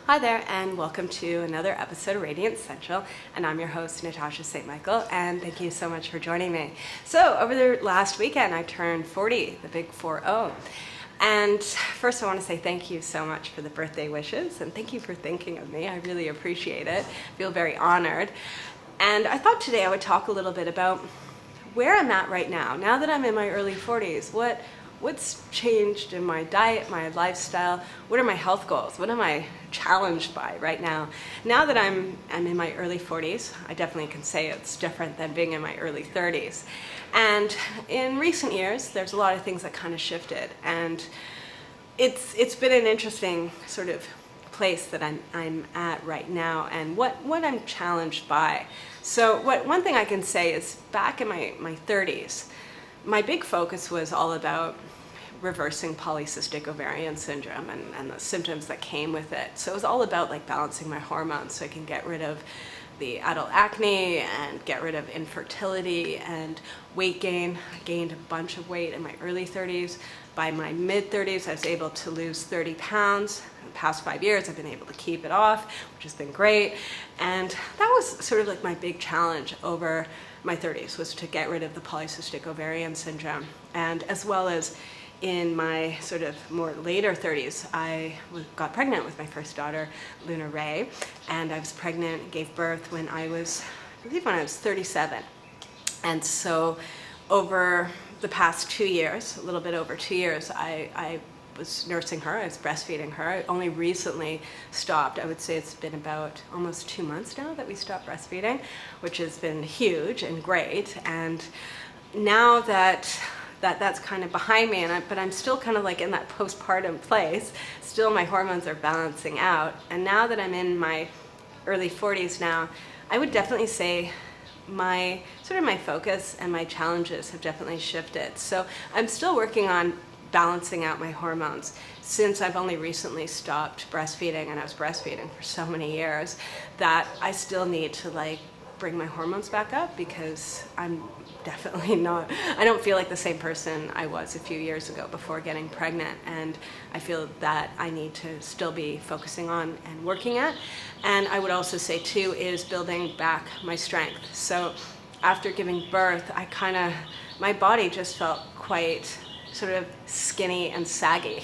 Hi there, and welcome to another episode of Radiant Central, and I'm your host, Natasha St. Michael, and thank you so much for joining me. So, over the last weekend, I turned 40, the big 4-0. And first, I want to say thank you so much for the birthday wishes, and thank you for thinking of me. I really appreciate it. I feel very honored. And I thought today I would talk a little bit about where I'm at right now that I'm in my early 40s. What's changed in my diet, my lifestyle? What are my health goals? What am I challenged by right now? Now that I'm in my early 40s, I definitely can say it's different than being in my early 30s. And in recent years, there's a lot of things that kind of shifted. And it's been an interesting sort of place that I'm at right now and what I'm challenged by. So one thing I can say is back in my 30s, my big focus was all about reversing polycystic ovarian syndrome and the symptoms that came with it. So it was all about like balancing my hormones so I can get rid of the adult acne and get rid of infertility and weight gain. I gained a bunch of weight in my early 30s. By my mid 30s, I was able to lose 30 pounds. In the past 5 years, I've been able to keep it off, which has been great. And that was sort of like my big challenge over my 30s, was to get rid of the polycystic ovarian syndrome. And as well as in my sort of more later 30s, I got pregnant with my first daughter, Luna Ray, and I was pregnant, gave birth when I was 37. And so over the past 2 years, a little bit over 2 years, I was nursing her, I was breastfeeding her. I only recently stopped. I would say it's been about almost 2 months now that we stopped breastfeeding, which has been huge and great. And now that's kind of behind me, but I'm still kind of like in that postpartum place. Still my hormones are balancing out. And now that I'm in my early 40s now, I would definitely say my focus and my challenges have definitely shifted. So I'm still working on balancing out my hormones since I've only recently stopped breastfeeding, and I was breastfeeding for so many years that I still need to like bring my hormones back up, because I'm definitely not, I don't feel like the same person I was a few years ago before getting pregnant, and I feel that I need to still be focusing on and working at. And I would also say too is building back my strength. So after giving birth, my body just felt quite sort of skinny and saggy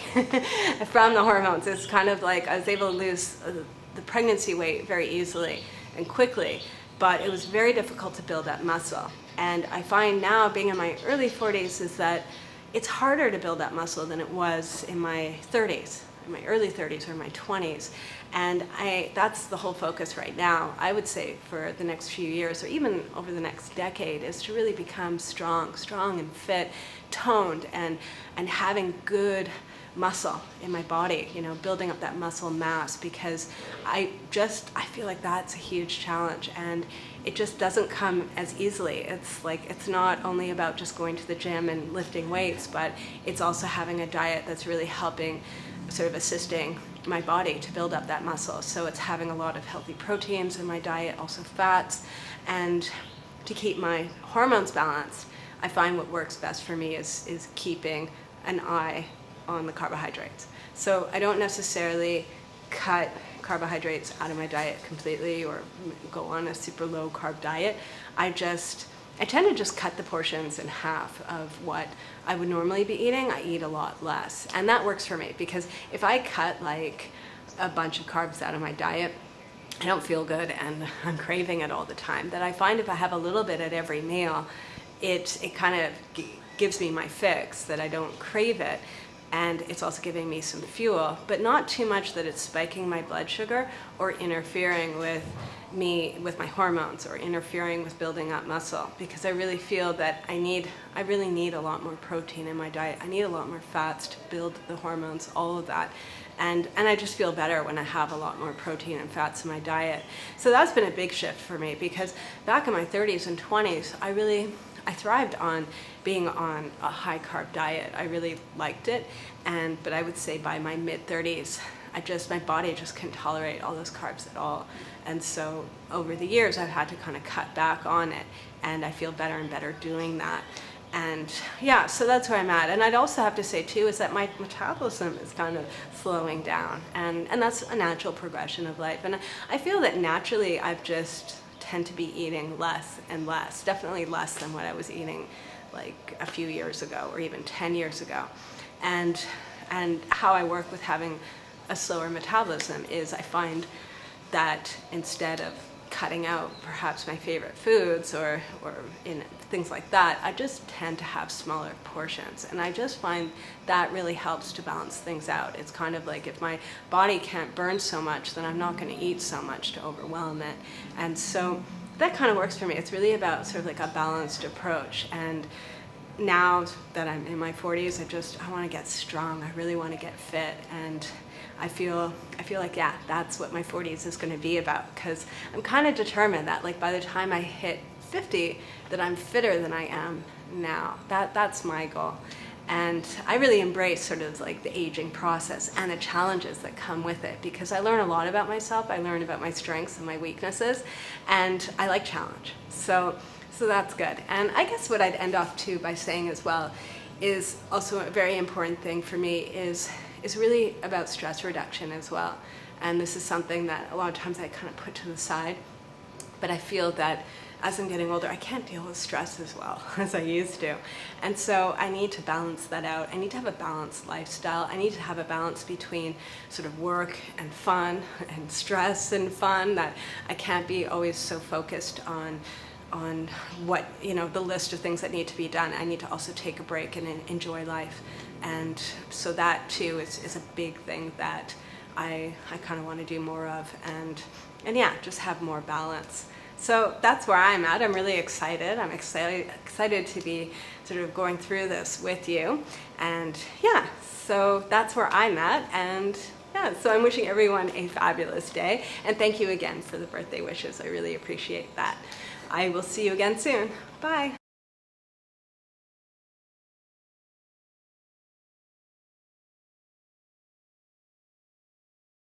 from the hormones. It's kind of like I was able to lose the pregnancy weight very easily and quickly, but it was very difficult to build up muscle. And I find now, being in my early 40s, is that it's harder to build that muscle than it was in my 30s, in my early 30s or my 20s. And that's the whole focus right now, I would say, for the next few years or even over the next decade, is to really become strong and fit, toned, and having good muscle in my body, building up that muscle mass, because I feel like that's a huge challenge, and it just doesn't come as easily. It's not only about just going to the gym and lifting weights, but it's also having a diet that's really helping, sort of assisting my body to build up that muscle. So it's having a lot of healthy proteins in my diet, also fats, and to keep my hormones balanced, I find what works best for me is keeping an eye on the carbohydrates. So I don't necessarily cut carbohydrates out of my diet completely or go on a super low carb diet. I tend to just cut the portions in half of what I would normally be eating. I eat a lot less, and that works for me, because if I cut like a bunch of carbs out of my diet, I don't feel good and I'm craving it all the time. That I find if I have a little bit at every meal, it kind of gives me my fix, that I don't crave it. And it's also giving me some fuel, but not too much that it's spiking my blood sugar or interfering with my hormones or interfering with building up muscle, because I really feel that I really need a lot more protein in my diet. I need a lot more fats to build the hormones, all of that. And I just feel better when I have a lot more protein and fats in my diet. So that's been a big shift for me, because back in my 30s and 20s, I thrived on being on a high carb diet. I really liked it, but I would say by my mid 30s, my body just couldn't tolerate all those carbs at all. And so over the years, I've had to kind of cut back on it, and I feel better and better doing that. And yeah, so that's where I'm at. And I'd also have to say too is that my metabolism is kind of slowing down, and that's a natural progression of life. And I feel that naturally I've just tend to be eating less and less, definitely less than what I was eating like a few years ago or even 10 years ago. And how I work with having a slower metabolism is I find that instead of cutting out perhaps my favorite foods or in things like that, I just tend to have smaller portions. And I just find that really helps to balance things out. It's kind of like if my body can't burn so much, then I'm not going to eat so much to overwhelm it. And so that kind of works for me. It's really about sort of like a balanced approach. And now that I'm in my 40s, I want to get strong. I really want to get fit. And I feel like, yeah, that's what my 40s is going to be about, because I'm kind of determined that like by the time I hit 50, that I'm fitter than I am now. That's my goal. And I really embrace sort of like the aging process and the challenges that come with it, because I learn a lot about myself. I learn about my strengths and my weaknesses, and I like challenge. So that's good. And I guess what I'd end off too by saying as well is also a very important thing for me is really about stress reduction as well. And this is something that a lot of times I kind of put to the side, but I feel that as I'm getting older, I can't deal with stress as well as I used to. And so I need to balance that out. I need to have a balanced lifestyle. I need to have a balance between sort of work and fun and stress and fun, that I can't be always so focused on what, the list of things that need to be done. I need to also take a break and enjoy life. And so that too is a big thing that I kind of want to do more of, and yeah, just have more balance. So that's where I'm at. I'm really excited. I'm excited to be sort of going through this with you. And yeah, so that's where I'm at. And yeah, so I'm wishing everyone a fabulous day. And thank you again for the birthday wishes. I really appreciate that. I will see you again soon. Bye.